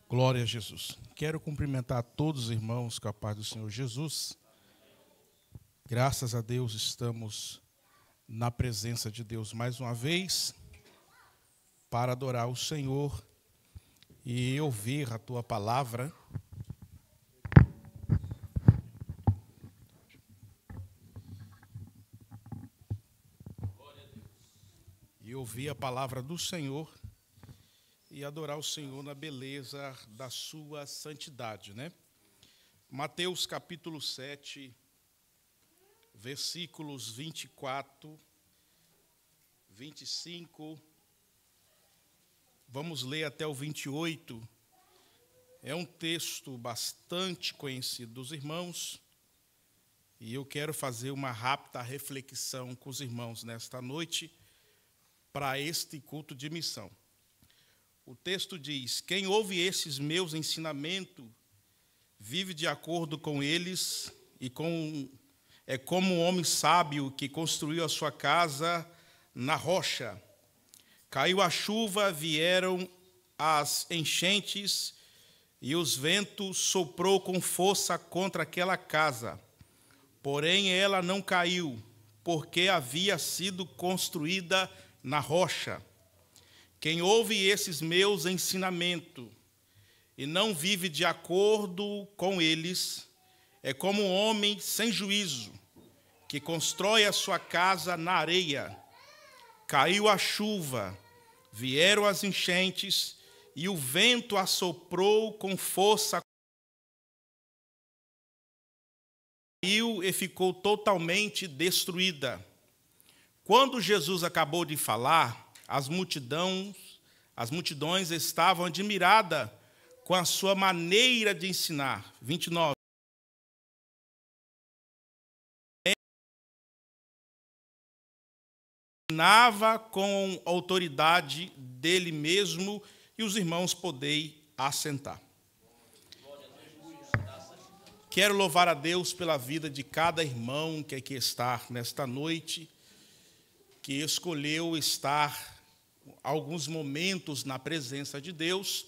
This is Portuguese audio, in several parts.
Glória a Jesus. Quero cumprimentar todos os irmãos com a paz do Senhor Jesus. Graças a Deus estamos na presença de Deus mais uma vez para adorar o Senhor e ouvir a Tua palavra. E ouvir a palavra do Senhor e adorar o Senhor na beleza da sua santidade, né? Mateus capítulo 7, versículos 24, 25, vamos ler até o 28. É um texto bastante conhecido dos irmãos e eu quero fazer uma rápida reflexão com os irmãos nesta noite para este culto de missão. O texto diz: quem ouve esses meus ensinamentos, vive de acordo com eles, é como um homem sábio que construiu a sua casa na rocha. Caiu a chuva, vieram as enchentes, e os ventos soprou com força contra aquela casa. Porém, ela não caiu, porque havia sido construída na rocha. Quem ouve esses meus ensinamentos e não vive de acordo com eles, é como um homem sem juízo, que constrói a sua casa na areia. Caiu a chuva, vieram as enchentes, e o vento assoprou com força. Caiu e ficou totalmente destruída. Quando Jesus acabou de falar, as multidões estavam admiradas com a sua maneira de ensinar. 29. Ensinava com autoridade dele mesmo, e os irmãos podem assentar. Quero louvar a Deus pela vida de cada irmão que aqui está nesta noite, que escolheu estar alguns momentos na presença de Deus.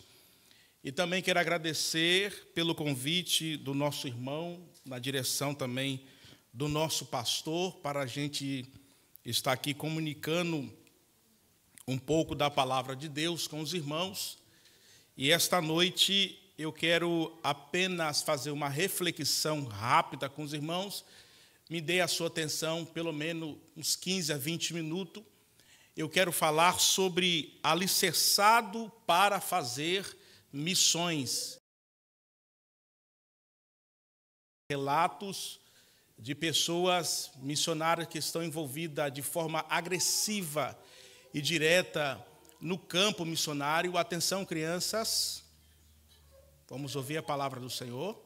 E também quero agradecer pelo convite do nosso irmão, na direção também do nosso pastor, para a gente estar aqui comunicando um pouco da palavra de Deus com os irmãos. E esta noite eu quero apenas fazer uma reflexão rápida com os irmãos. Me dê a sua atenção, pelo menos uns 15 a 20 minutos. Eu quero falar sobre alicerçado para fazer missões. Relatos de pessoas missionárias que estão envolvidas de forma agressiva e direta no campo missionário. Atenção, crianças, vamos ouvir a palavra do Senhor.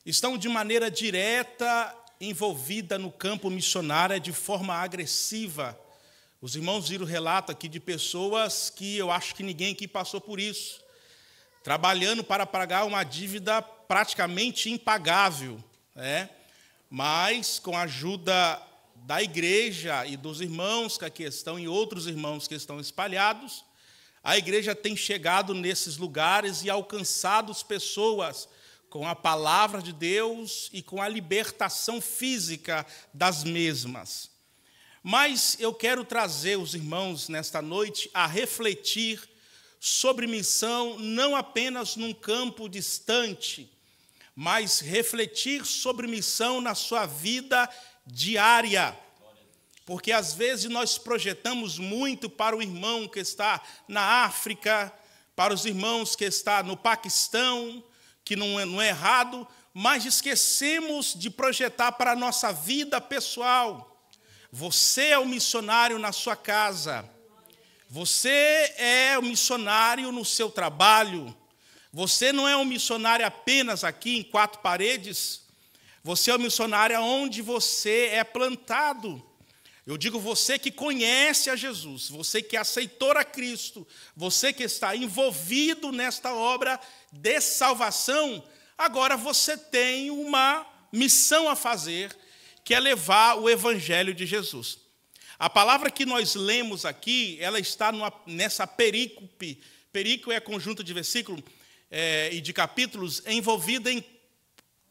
Estão de maneira direta envolvida no campo missionário de forma agressiva. Os irmãos viram relato aqui de pessoas que eu acho que ninguém aqui passou por isso, trabalhando para pagar uma dívida praticamente impagável, né? Mas com a ajuda da igreja e dos irmãos que aqui estão e outros irmãos que estão espalhados, a igreja tem chegado nesses lugares e alcançado as pessoas com a palavra de Deus e com a libertação física das mesmas. Mas eu quero trazer os irmãos nesta noite a refletir sobre missão, não apenas num campo distante, mas refletir sobre missão na sua vida diária. Porque às vezes nós projetamos muito para o irmão que está na África, para os irmãos que estão no Paquistão, que não é errado, mas esquecemos de projetar para a nossa vida pessoal. Você é o missionário na sua casa. Você é o missionário no seu trabalho. Você não é um missionário apenas aqui em quatro paredes. Você é o missionário onde você é plantado. Eu digo você que conhece a Jesus, você que aceitou a Cristo, você que está envolvido nesta obra de salvação, agora você tem uma missão a fazer, que é levar o evangelho de Jesus. A palavra que nós lemos aqui, ela está nessa perícope Perícope é conjunto de versículos e de capítulos envolvido em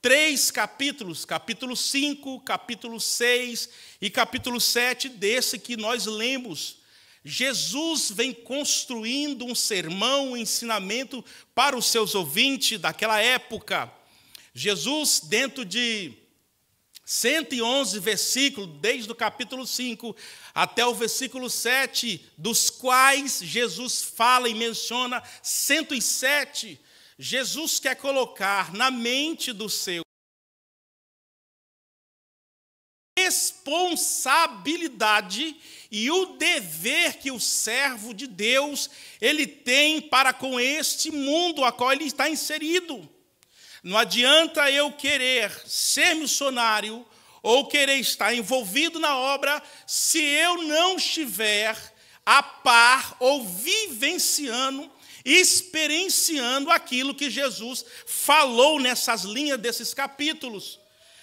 3 capítulos, capítulo 5, capítulo 6 e capítulo 7 desse que nós lemos. Jesus vem construindo um sermão, um ensinamento para os seus ouvintes daquela época. Jesus, dentro de 111 versículos, desde o capítulo 5 até o versículo 7, dos quais Jesus fala e menciona 107, Jesus quer colocar na mente do seu responsabilidade e o dever que o servo de Deus ele tem para com este mundo a qual ele está inserido. Não adianta eu querer ser missionário ou querer estar envolvido na obra se eu não estiver a par ou vivenciando, experienciando aquilo que Jesus falou nessas linhas desses capítulos.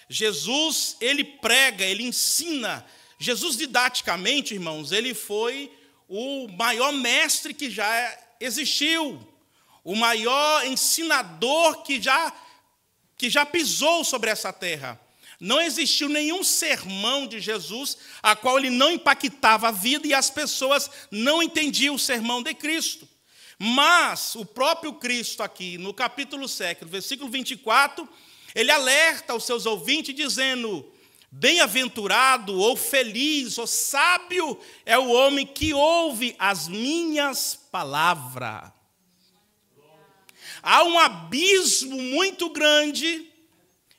Jesus, ele prega, ele ensina. Jesus, didaticamente, irmãos, ele foi o maior mestre que já existiu, o maior ensinador que já pisou sobre essa terra. Não existiu nenhum sermão de Jesus a qual ele não impactava a vida e as pessoas não entendiam o sermão de Cristo. Mas o próprio Cristo aqui, no capítulo 7, no versículo 24, ele alerta os seus ouvintes dizendo: bem-aventurado ou feliz ou sábio é o homem que ouve as minhas palavras. Há um abismo muito grande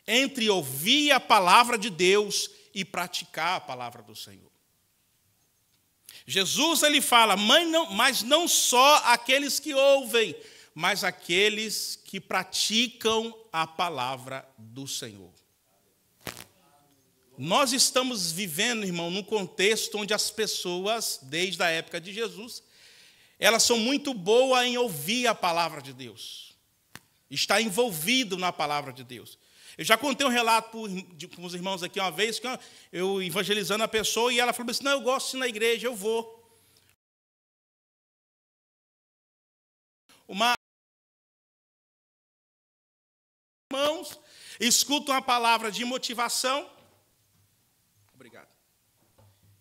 entre ouvir a palavra de Deus e praticar a palavra do Senhor. Jesus ele fala, mas não só aqueles que ouvem, mas aqueles que praticam a palavra do Senhor. Nós estamos vivendo, irmão, num contexto onde as pessoas, desde a época de Jesus, elas são muito boas em ouvir a palavra de Deus. Está envolvido na palavra de Deus. Eu já contei um relato com os irmãos aqui uma vez, que eu evangelizando a pessoa, e ela falou assim, não, eu gosto de ir na igreja, eu vou. Irmãos, escutam uma palavra de motivação. Obrigado.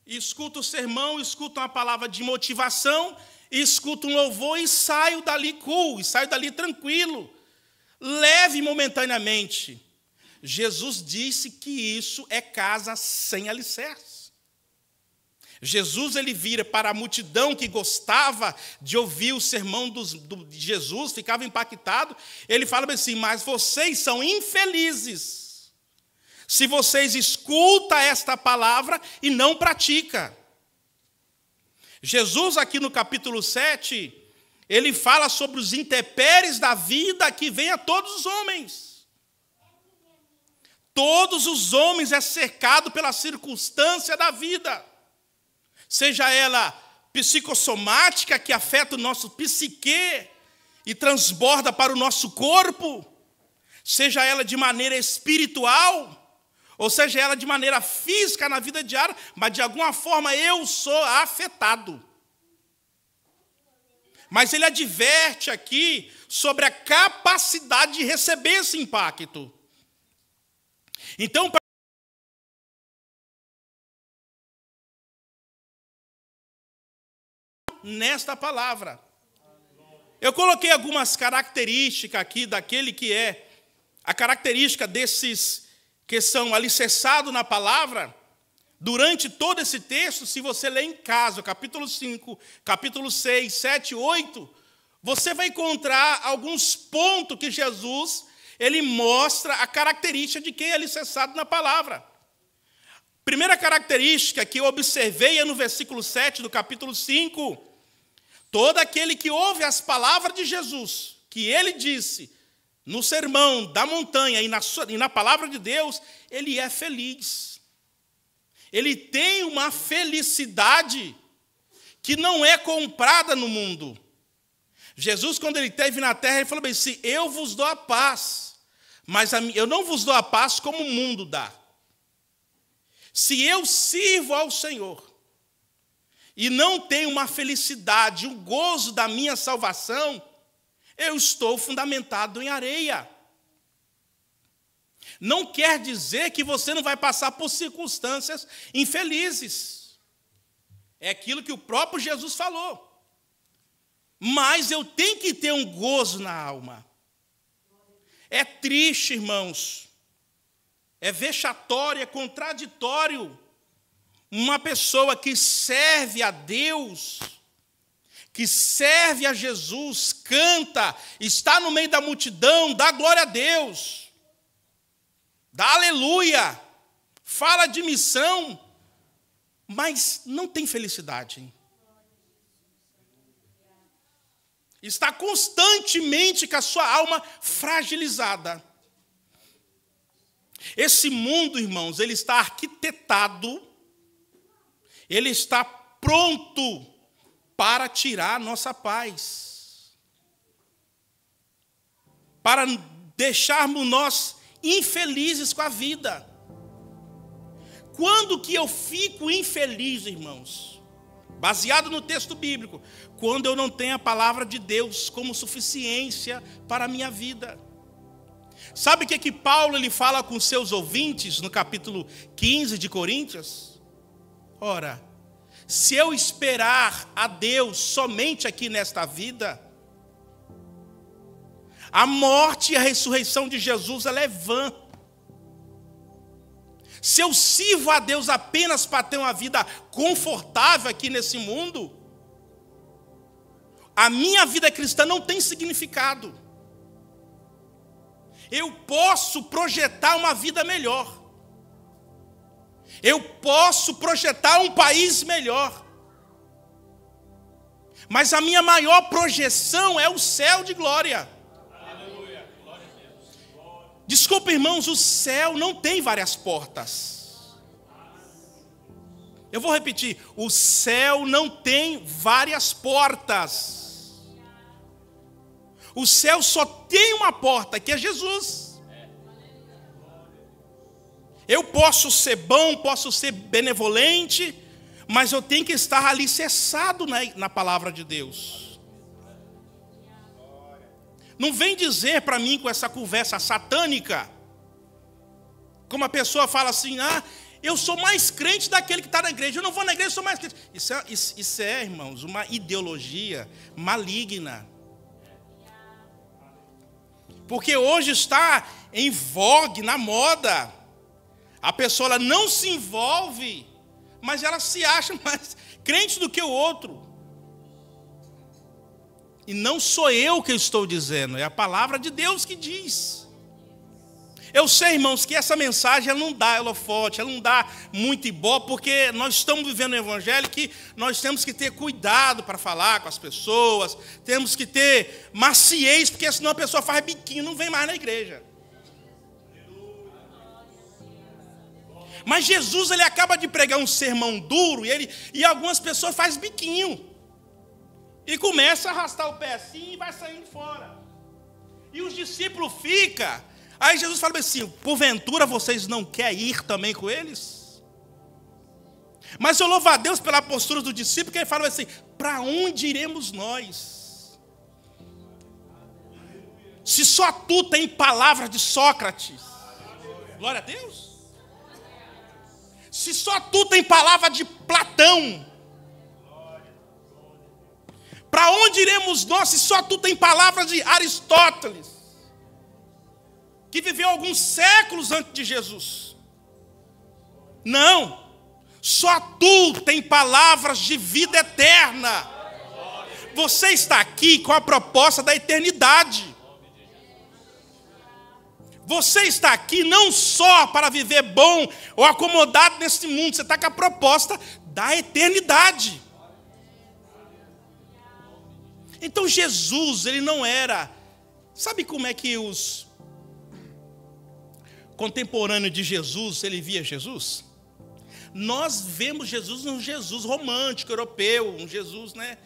Escuta o sermão, escuta uma palavra de motivação, escuta um louvor e saio dali cool, saio dali tranquilo, leve momentaneamente. Jesus disse que isso é casa sem alicerce. Jesus ele vira para a multidão que gostava de ouvir o sermão de Jesus, ficava impactado. Ele fala assim, mas vocês são infelizes se vocês escutam esta palavra e não praticam. Jesus aqui no capítulo 7, ele fala sobre os intempéries da vida que vem a todos os homens. Todos os homens é cercado pela circunstância da vida. Seja ela psicossomática, que afeta o nosso psique e transborda para o nosso corpo, seja ela de maneira espiritual, ou seja ela de maneira física na vida diária, mas de alguma forma eu sou afetado. Mas ele adverte aqui sobre a capacidade de receber esse impacto. Então, nesta palavra, eu coloquei algumas características aqui daquele que é a característica desses que são alicerçados na palavra. Durante todo esse texto, se você ler em casa, capítulo 5, capítulo 6, 7, 8, você vai encontrar alguns pontos que Jesus ele mostra a característica de quem é alicerçado na palavra. Primeira característica que eu observei é no versículo 7 do capítulo 5. Todo aquele que ouve as palavras de Jesus, que ele disse no sermão da montanha e na palavra de Deus, ele é feliz. Ele tem uma felicidade que não é comprada no mundo. Jesus, quando ele esteve na terra, ele falou bem assim, eu vos dou a paz, mas eu não vos dou a paz como o mundo dá. Se eu sirvo ao Senhor, e não tenho uma felicidade, um gozo da minha salvação, eu estou fundamentado em areia. Não quer dizer que você não vai passar por circunstâncias infelizes. É aquilo que o próprio Jesus falou. Mas eu tenho que ter um gozo na alma. É triste, irmãos. É vexatório, é contraditório. Uma pessoa que serve a Deus, que serve a Jesus, canta, está no meio da multidão, dá glória a Deus, dá aleluia, fala de missão, mas não tem felicidade. Está constantemente com a sua alma fragilizada. Esse mundo, irmãos, ele está arquitetado, ele está pronto para tirar a nossa paz, para deixarmos nós infelizes com a vida. Quando que eu fico infeliz, irmãos? Baseado no texto bíblico, quando eu não tenho a palavra de Deus como suficiência para a minha vida. Sabe o que Paulo ele fala com seus ouvintes no capítulo 15 de Coríntios? Ora, se eu esperar a Deus somente aqui nesta vida, a morte e a ressurreição de Jesus ela é vã. Se eu sirvo a Deus apenas para ter uma vida confortável aqui nesse mundo, a minha vida cristã não tem significado. Eu posso projetar uma vida melhor. Eu posso projetar um país melhor. Mas a minha maior projeção é o céu de glória. Aleluia. Glória a Deus. Desculpa, irmãos, o céu não tem várias portas. Eu vou repetir, o céu não tem várias portas. O céu só tem uma porta, que é Jesus. Eu posso ser bom, posso ser benevolente, mas eu tenho que estar alicerçado na palavra de Deus. Não vem dizer para mim com essa conversa satânica, como a pessoa fala assim, eu sou mais crente daquele que está na igreja, eu não vou na igreja, eu sou mais crente. Isso é, irmãos, uma ideologia maligna. Porque hoje está em vogue, na moda. A pessoa ela não se envolve, mas ela se acha mais crente do que o outro. E não sou eu que estou dizendo, é a palavra de Deus que diz. Eu sei, irmãos, que essa mensagem ela não dá holofote, ela não dá muito ibope, porque nós estamos vivendo um evangelho que nós temos que ter cuidado para falar com as pessoas, temos que ter maciez, porque senão a pessoa faz biquinho, não vem mais na igreja. Mas Jesus ele acaba de pregar um sermão duro e algumas pessoas fazem biquinho. E começa a arrastar o pé assim e vai saindo fora. E os discípulos ficam. Aí Jesus fala assim, porventura vocês não querem ir também com eles? Mas eu louvo a Deus pela postura do discípulo, que ele fala assim, para onde iremos nós? Se só tu tem palavras de Sócrates. Glória a Deus. Se só tu tem palavra de Platão, para onde iremos nós se só tu tem palavras de Aristóteles, que viveu alguns séculos antes de Jesus? Não, só tu tem palavras de vida eterna. Você está aqui com a proposta da eternidade. Você está aqui não só para viver bom ou acomodado nesse mundo, você está com a proposta da eternidade. Então Jesus, ele não era... Sabe como é que os contemporâneos de Jesus, ele via Jesus? Nós vemos Jesus um Jesus romântico, europeu, um Jesus, né,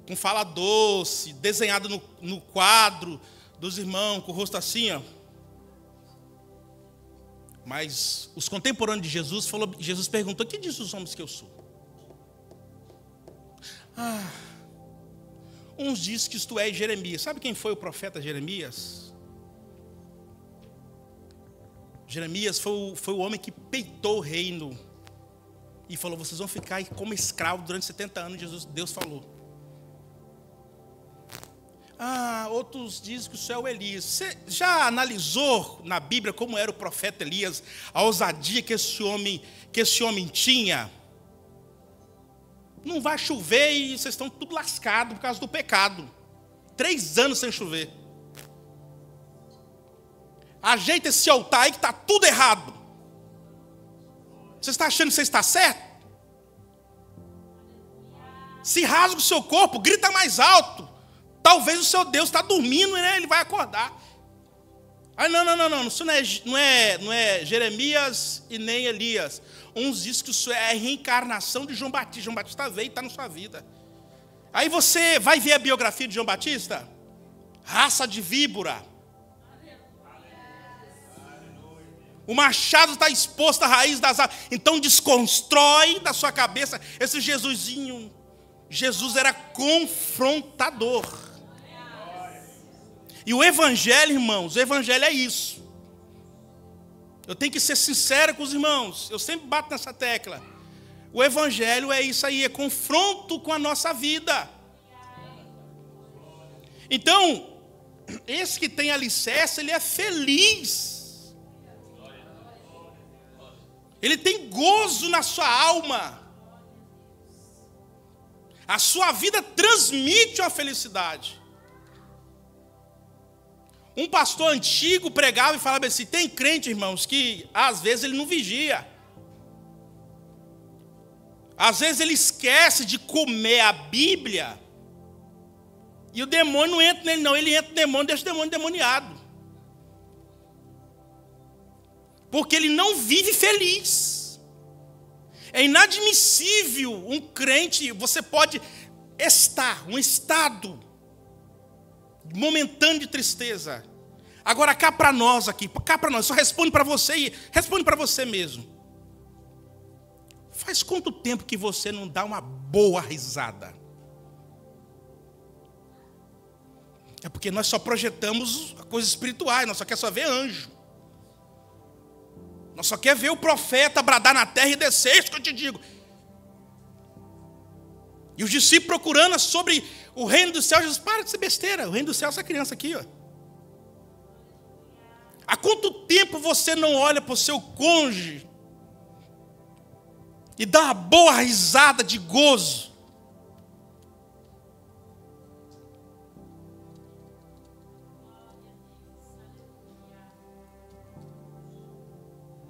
com fala doce, desenhado no quadro dos irmãos, com o rosto assim, ó. Mas os contemporâneos de Jesus, Jesus perguntou, que diz os homens que eu sou? Uns dizem que isto é Jeremias. Sabe quem foi o profeta Jeremias? Jeremias foi o homem que peitou o reino e falou: vocês vão ficar como escravos durante 70 anos. Deus falou. Outros dizem que o céu é Elias. Você já analisou na Bíblia como era o profeta Elias, a ousadia que esse homem tinha? Não vai chover e vocês estão tudo lascados por causa do pecado. 3 anos sem chover. Ajeita esse altar aí que está tudo errado. Você está achando que você está certo? Se rasga o seu corpo, grita mais alto. Talvez o seu Deus está dormindo, né? Ele vai acordar. Não. Isso não é Jeremias e nem Elias. Uns dizem que isso é a reencarnação de João Batista. João Batista veio e está na sua vida. Aí você vai ver a biografia de João Batista. Raça de víbora. O machado está exposto à raiz das árvores. Então desconstrói da sua cabeça esse Jesusinho. Jesus era confrontador. E o evangelho, irmãos, o evangelho é isso. Eu tenho que ser sincero com os irmãos. Eu sempre bato nessa tecla. O evangelho é isso aí, é confronto com a nossa vida. Então, esse que tem alicerce, ele é feliz. Ele tem gozo na sua alma. A sua vida transmite uma felicidade. Um pastor antigo pregava e falava assim: tem crente, irmãos, que às vezes ele não vigia. Às vezes ele esquece de comer a Bíblia. E o demônio não entra nele, não. Ele entra no demônio, deixa o demônio endemoniado. Porque ele não vive feliz. É inadmissível um crente, você pode estar, um estado momentâneo de tristeza. Agora cá para nós, só responde para você e responde para você mesmo. Faz quanto tempo que você não dá uma boa risada? É porque nós só projetamos coisas espirituais, nós só quer ver anjo. Nós só quer ver o profeta bradar na terra e descer, é isso que eu te digo. E os discípulos procurando sobre o reino do céu, Jesus, para de ser besteira, o reino do céu é essa criança aqui, ó. Há quanto tempo você não olha para o seu cônjuge e dá uma boa risada de gozo?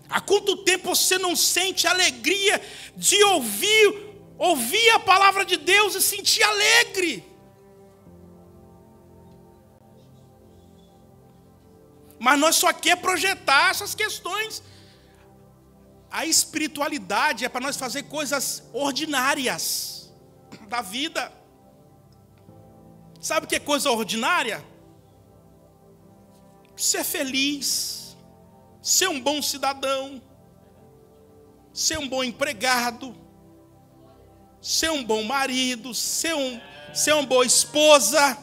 Há quanto tempo você não sente alegria de ouvir a palavra de Deus e sentir alegre? Mas nós só queremos projetar essas questões. A espiritualidade é para nós fazer coisas ordinárias da vida. Sabe o que é coisa ordinária? Ser feliz, ser um bom cidadão, ser um bom empregado, ser um bom marido, ser uma boa esposa.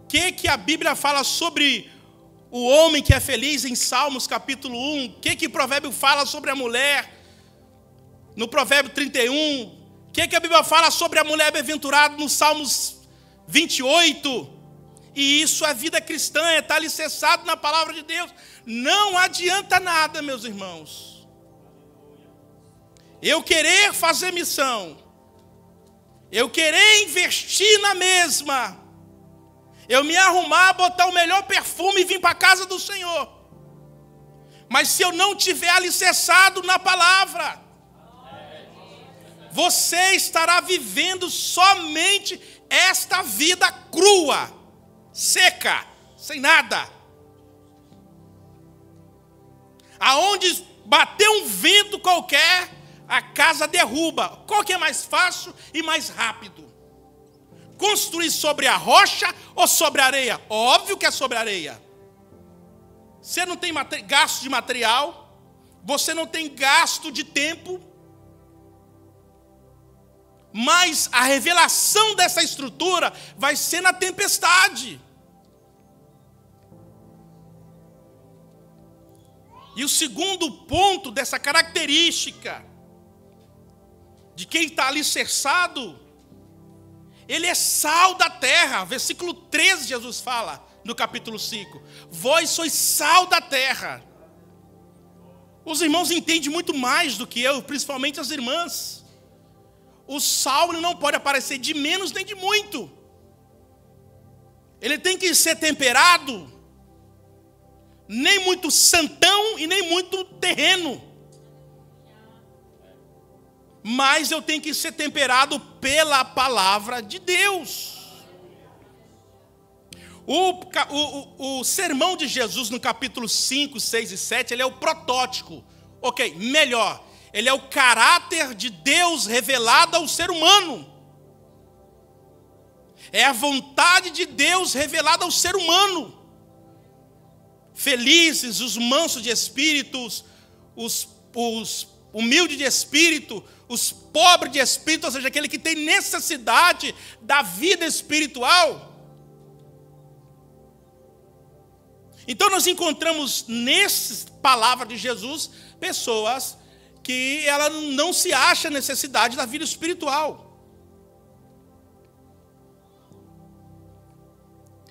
O que a Bíblia fala sobre o homem que é feliz em Salmos capítulo 1? O que o provérbio fala sobre a mulher? No provérbio 31. O que a Bíblia fala sobre a mulher bem-aventurada no Salmos 28? E isso é vida cristã, é estar alicerçado na palavra de Deus. Não adianta nada, meus irmãos. Eu querer fazer missão, eu querer investir na mesma, eu me arrumar, botar o melhor perfume e vir para a casa do Senhor. Mas se eu não tiver alicerçado na palavra, você estará vivendo somente esta vida crua, seca, sem nada. Aonde bater um vento qualquer, a casa derruba. Qual que é mais fácil e mais rápido? Construir sobre a rocha ou sobre a areia? Óbvio que é sobre a areia. Você não tem gasto de material, você não tem gasto de tempo. Mas a revelação dessa estrutura vai ser na tempestade. E o segundo ponto dessa característica de quem está alicerçado, ele é sal da terra. Versículo 13, Jesus fala no capítulo 5. Vós sois sal da terra. Os irmãos entendem muito mais do que eu, principalmente as irmãs. O sal ele não pode aparecer de menos nem de muito. Ele tem que ser temperado, nem muito santão e nem muito terreno. Mas eu tenho que ser temperado pela palavra de Deus. O sermão de Jesus no capítulo 5, 6 e 7, ele é o protótipo. Ok, melhor. Ele é o caráter de Deus revelado ao ser humano. É a vontade de Deus revelada ao ser humano. Felizes os mansos de espíritos, os humildes de espírito, os pobres de espírito, ou seja, aquele que tem necessidade da vida espiritual. Então nós encontramos nessa palavra de Jesus pessoas que ela não se acha necessidade da vida espiritual.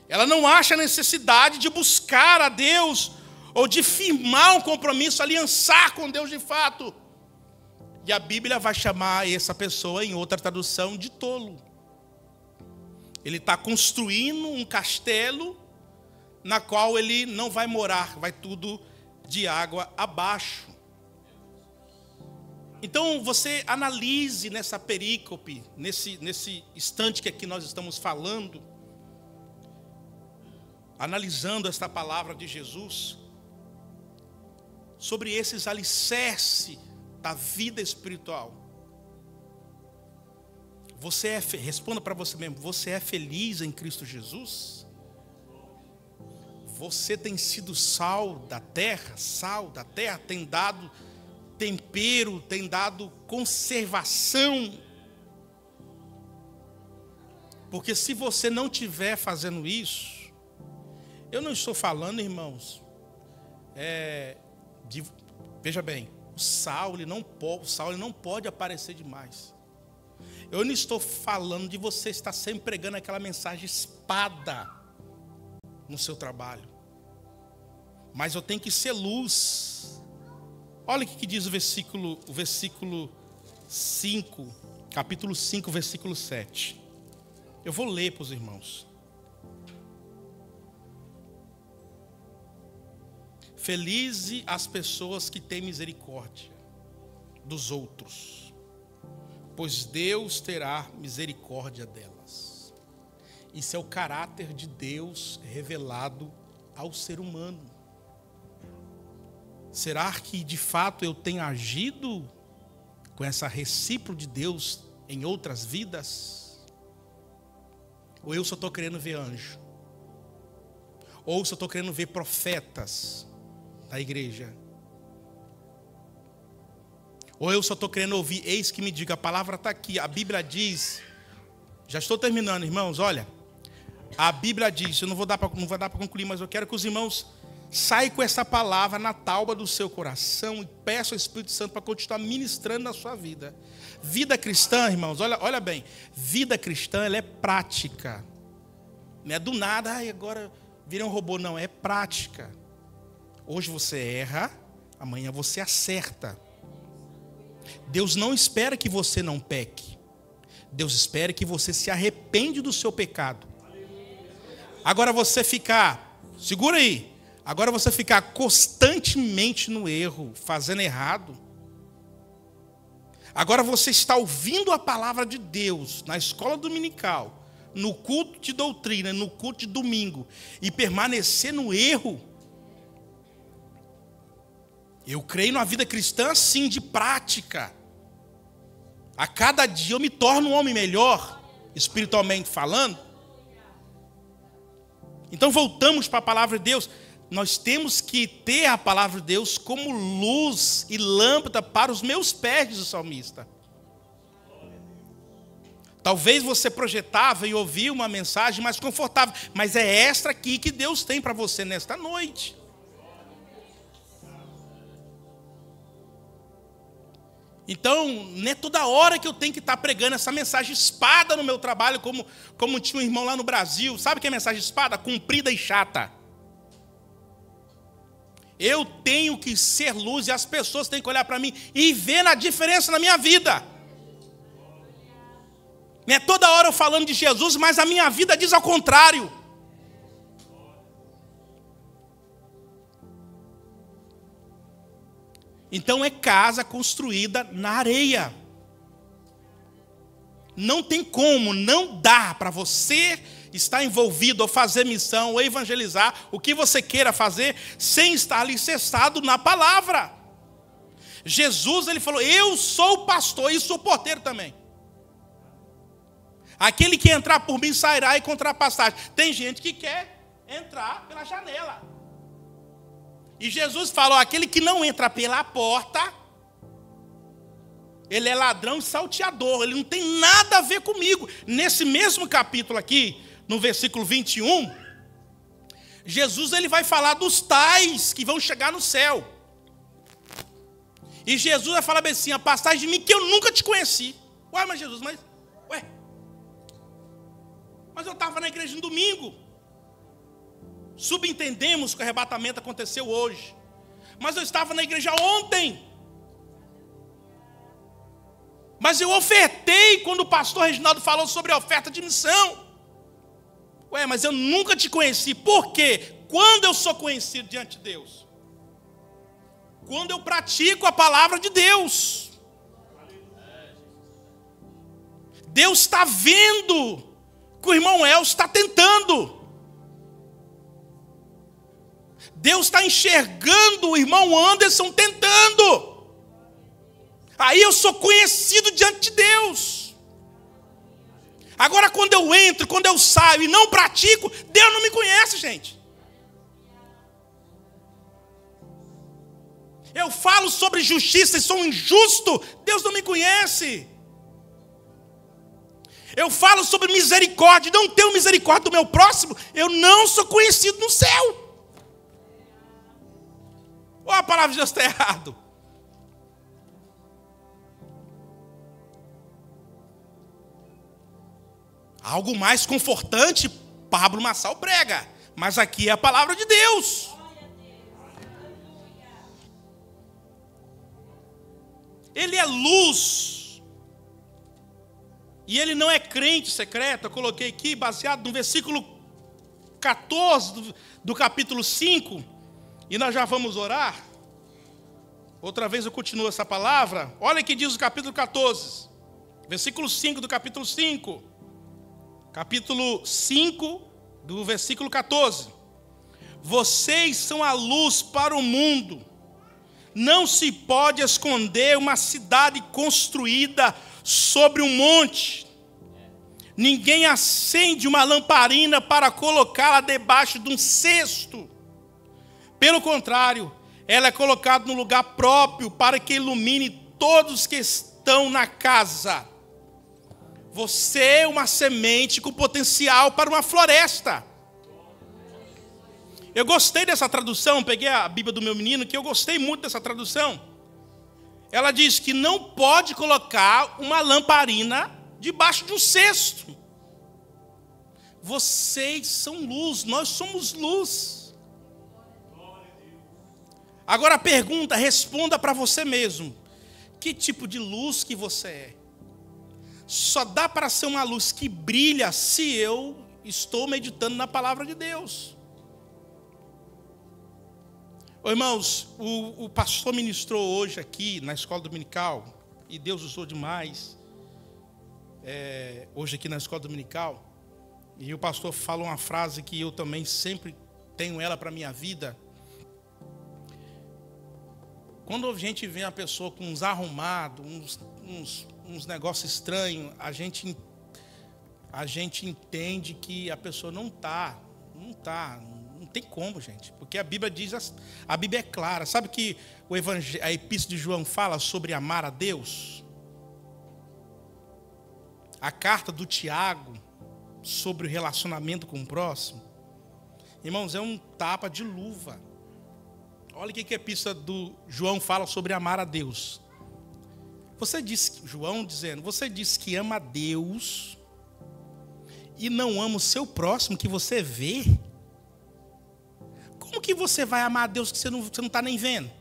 Ela não acha necessidade de buscar a Deus ou de firmar um compromisso, aliançar com Deus de fato. E a Bíblia vai chamar essa pessoa, em outra tradução, de tolo. Ele está construindo um castelo na qual ele não vai morar, vai tudo de água abaixo. Então você analise nessa perícope, nesse instante que aqui nós estamos falando, analisando esta palavra de Jesus, sobre esses alicerces da vida espiritual. Responda para você mesmo, você é feliz em Cristo Jesus? Você tem sido sal da terra, tem dado tempero, tem dado conservação. Porque se você não estiver fazendo isso, eu não estou falando, irmãos, veja bem, o sal ele não pode aparecer demais. Eu não estou falando de você estar sempre pregando aquela mensagem espada no seu trabalho. Mas eu tenho que ser luz. Olha o que diz o versículo 5, capítulo 5, versículo 7. Eu vou ler para os irmãos. Felizes as pessoas que têm misericórdia dos outros, pois Deus terá misericórdia delas. Isso é o caráter de Deus revelado ao ser humano. Será que de fato eu tenho agido com essa recíproca de Deus em outras vidas? Ou eu só estou querendo ver anjo? Ou só estou querendo ver profetas da igreja? Ou eu só estou querendo ouvir, eis que me diga, a palavra está aqui, a Bíblia diz, já estou terminando, irmãos, olha, a Bíblia diz, não vai dar para concluir, mas eu quero que os irmãos saiam com essa palavra na tauba do seu coração e peçam ao Espírito Santo para continuar ministrando na sua vida. Vida cristã, irmãos, olha bem, vida cristã ela é prática, não é do nada, agora virei um robô, não, é prática. Hoje você erra, amanhã você acerta. Deus não espera que você não peque. Deus espera que você se arrepende do seu pecado. Agora você ficar, segura aí, agora você ficar constantemente no erro, fazendo errado. Agora você está ouvindo a palavra de Deus na escola dominical, no culto de doutrina, no culto de domingo, e permanecer no erro. Eu creio na vida cristã, sim, de prática. A cada dia eu me torno um homem melhor, espiritualmente falando. Então voltamos para a palavra de Deus. Nós temos que ter a palavra de Deus como luz e lâmpada para os meus pés, diz o salmista. Talvez você projetava e ouvia uma mensagem mais confortável, mas é esta aqui que Deus tem para você nesta noite. Então, não é toda hora que eu tenho que estar pregando essa mensagem espada no meu trabalho, como tinha um irmão lá no Brasil. Sabe o que é mensagem espada? Comprida e chata. Eu tenho que ser luz e as pessoas têm que olhar para mim e ver a diferença na minha vida. Não é toda hora eu falando de Jesus, mas a minha vida diz ao contrário. Então é casa construída na areia. Não tem como, não dá para você estar envolvido ou fazer missão ou evangelizar, o que você queira fazer, sem estar alicerçado na palavra. Jesus, ele falou, eu sou o pastor e sou porteiro também. Aquele que entrar por mim sairá e encontrar passagem. Tem gente que quer entrar pela janela. E Jesus falou, aquele que não entra pela porta, ele é ladrão e salteador, ele não tem nada a ver comigo. Nesse mesmo capítulo aqui, no versículo 21, Jesus ele vai falar dos tais que vão chegar no céu. E Jesus vai falar bem assim, a passagem de mim que eu nunca te conheci. Ué, mas Jesus, mas eu estava na igreja no domingo. Subentendemos que o arrebatamento aconteceu hoje. Mas eu estava na igreja ontem. Mas eu ofertei quando o pastor Reginaldo falou sobre a oferta de missão. Ué, mas eu nunca te conheci. Por quê? Quando eu sou conhecido diante de Deus? Quando eu pratico a palavra de Deus. Deus está vendo que o irmão Elcio está tentando. Deus está enxergando o irmão Anderson tentando. Aí eu sou conhecido diante de Deus. Agora quando eu entro, quando eu saio e não pratico, Deus não me conhece, gente. Eu falo sobre justiça e sou injusto, Deus não me conhece. Eu falo sobre misericórdia e não tenho misericórdia do meu próximo, eu não sou conhecido no céu. Ou a palavra de Deus está errado? Algo mais confortante, Pablo Massal prega. Mas aqui é a palavra de Deus. Ele é luz. E ele não é crente secreto. Eu coloquei aqui, baseado no versículo 14 do capítulo 5. E nós já vamos orar. Outra vez eu continuo essa palavra. Olha o que diz o capítulo 14. Versículo 5 do capítulo 5. Capítulo 5, do versículo 14. Vocês são a luz para o mundo. Não se pode esconder uma cidade construída sobre um monte. Ninguém acende uma lamparina para colocá-la debaixo de um cesto. Pelo contrário, ela é colocada no lugar próprio para que ilumine todos que estão na casa. Você é uma semente com potencial para uma floresta. Eu gostei dessa tradução, peguei a Bíblia do meu menino, que eu gostei muito dessa tradução. Ela diz que não pode colocar uma lamparina debaixo de um cesto. Vocês são luz, nós somos luz. Agora a pergunta, responda para você mesmo. Que tipo de luz que você é? Só dá para ser uma luz que brilha se eu estou meditando na palavra de Deus. Ô, irmãos, o pastor ministrou hoje aqui na escola dominical, e Deus usou demais, hoje aqui na escola dominical, e o pastor fala uma frase que eu também sempre tenho ela para a minha vida. Quando a gente vê uma pessoa com uns arrumados, uns negócios estranhos, a gente entende que a pessoa não tem como, gente. Porque a Bíblia diz, a Bíblia é clara. Sabe que a Epístola de João fala sobre amar a Deus? a carta do Tiago sobre o relacionamento com o próximo, irmãos, é um tapa de luva. Olha o que a epístola do João fala sobre amar a Deus. João dizendo, você diz que ama a Deus e não ama o seu próximo que você vê? Como que você vai amar a Deus que você não está nem vendo?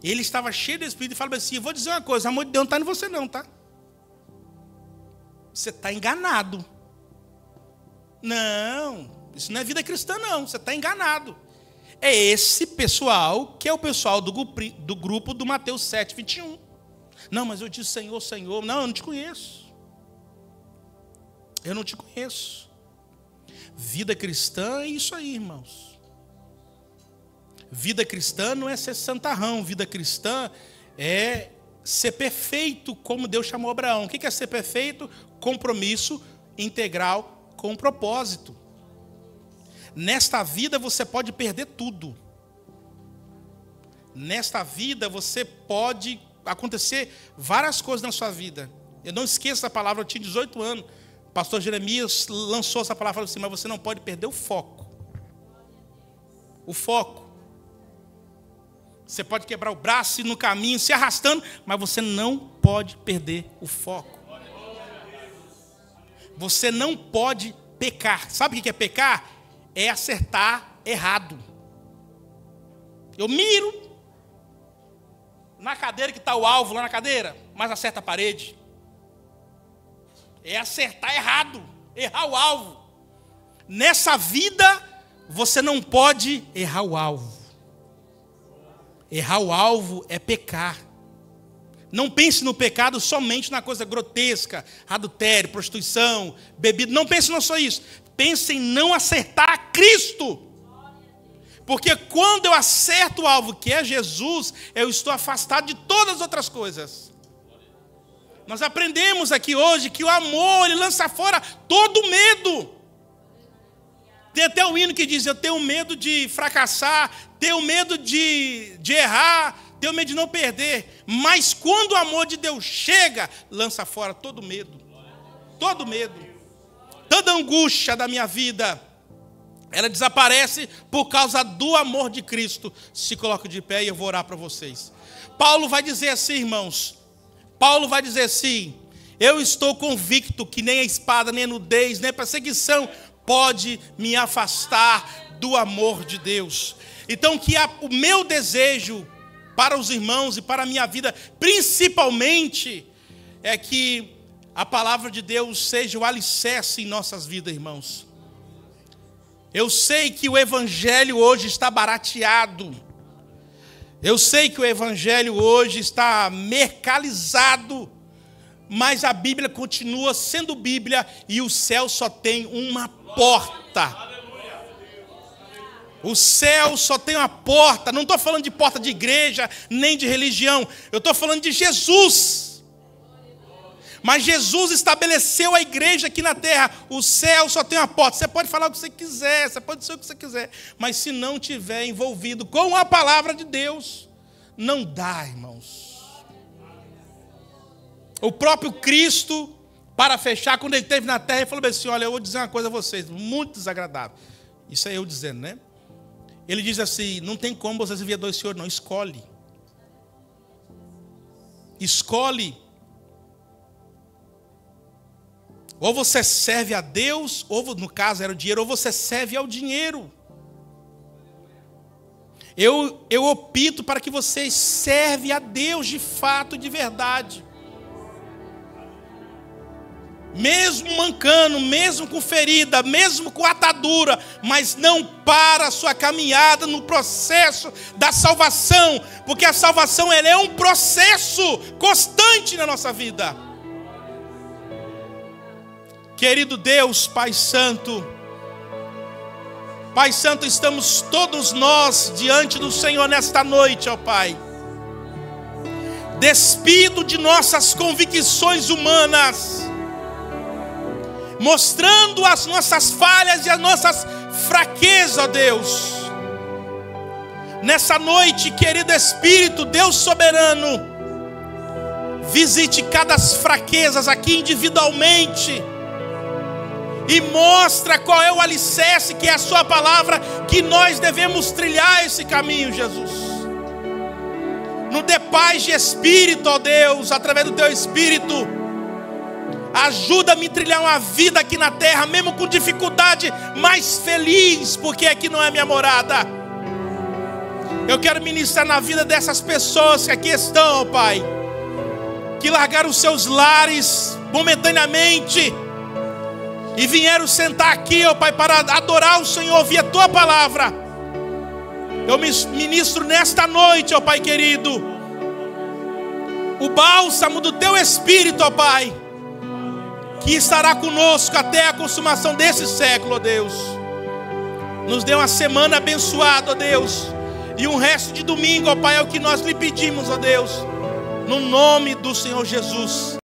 Ele estava cheio de Espírito e falava assim, eu vou dizer uma coisa, o amor de Deus não está em você não, tá? Você está enganado. Não, isso não é vida cristã não, você está enganado. É esse pessoal que é o pessoal do grupo do Mateus 7, 21. Não, mas eu disse Senhor, Senhor. Não, eu não te conheço. Eu não te conheço. Vida cristã é isso aí, irmãos. Vida cristã não é ser santarrão. Vida cristã é ser perfeito, como Deus chamou Abraão. O que é ser perfeito? Compromisso integral com propósito. Nesta vida você pode perder tudo. Nesta vida você pode acontecer várias coisas na sua vida. Eu não esqueço essa palavra, eu tinha 18 anos. O pastor Jeremias lançou essa palavra assim, mas você não pode perder o foco. O foco. Você pode quebrar o braço e ir no caminho, se arrastando, mas você não pode perder o foco. Você não pode pecar. Sabe o que é pecar? É acertar errado. Eu miro na cadeira que está o alvo lá na cadeira, mas acerta a parede. É acertar errado, errar o alvo. Nessa vida, você não pode errar o alvo. Errar o alvo é pecar. Não pense no pecado somente na coisa grotesca, adultério, prostituição, bebida. Não pense não só isso. Pense em não acertar Cristo. Porque quando eu acerto o alvo, que é Jesus, eu estou afastado de todas as outras coisas. Nós aprendemos aqui hoje que o amor, ele lança fora todo medo. Tem até o hino que diz, eu tenho medo de fracassar, tenho medo de errar, tenho medo de não perder. Mas quando o amor de Deus chega, lança fora todo medo. Todo medo. Toda angústia da minha vida, ela desaparece por causa do amor de Cristo. Se coloque de pé e eu vou orar para vocês. Paulo vai dizer assim, irmãos. Paulo vai dizer assim, eu estou convicto que nem a espada, nem a nudez, nem a perseguição pode me afastar do amor de Deus. Então que o meu desejo para os irmãos e para a minha vida, principalmente, é que a palavra de Deus seja o alicerce em nossas vidas, irmãos. Eu sei que o evangelho hoje está barateado. Eu sei que o evangelho hoje está mercalizado. Mas a Bíblia continua sendo Bíblia e o céu só tem uma porta. O céu só tem uma porta. Não estou falando de porta de igreja, nem de religião. Eu estou falando de Jesus. Mas Jesus estabeleceu a igreja aqui na terra. O céu só tem uma porta. Você pode falar o que você quiser, você pode dizer o que você quiser. Mas se não estiver envolvido com a palavra de Deus, não dá, irmãos. O próprio Cristo, para fechar, quando ele esteve na terra, ele falou assim, olha, eu vou dizer uma coisa a vocês, muito desagradável. Isso é eu dizendo, né? Ele diz assim, não tem como você servir a dois senhores, não, escolhe. Escolhe. Ou você serve a Deus, ou no caso era o dinheiro, ou você serve ao dinheiro. Eu opto para que vocês servem a Deus de fato, de verdade. Mesmo mancando, mesmo com ferida, mesmo com atadura, mas não para a sua caminhada no processo da salvação, porque a salvação ela é um processo constante na nossa vida. Querido Deus, Pai Santo, estamos todos nós diante do Senhor nesta noite, ó Pai. Despido de nossas convicções humanas, mostrando as nossas falhas e as nossas fraquezas, ó Deus. Nessa noite, querido Espírito, Deus soberano, visite cada fraquezas aqui individualmente e mostra qual é o alicerce, que é a sua palavra, que nós devemos trilhar esse caminho, Jesus. Nos dê paz de espírito, ó Deus, através do teu Espírito. Ajuda-me a trilhar uma vida aqui na terra, mesmo com dificuldade, mais feliz, porque aqui não é minha morada. Eu quero ministrar na vida dessas pessoas que aqui estão, ó Pai, que largaram os seus lares momentaneamente e vieram sentar aqui, ó Pai, para adorar o Senhor, ouvir a Tua palavra. Eu ministro nesta noite, ó Pai querido, o bálsamo do Teu Espírito, ó Pai, que estará conosco até a consumação desse século, ó Deus. Nos dê uma semana abençoada, ó Deus, e um resto de domingo, ó Pai, é o que nós lhe pedimos, ó Deus, no nome do Senhor Jesus.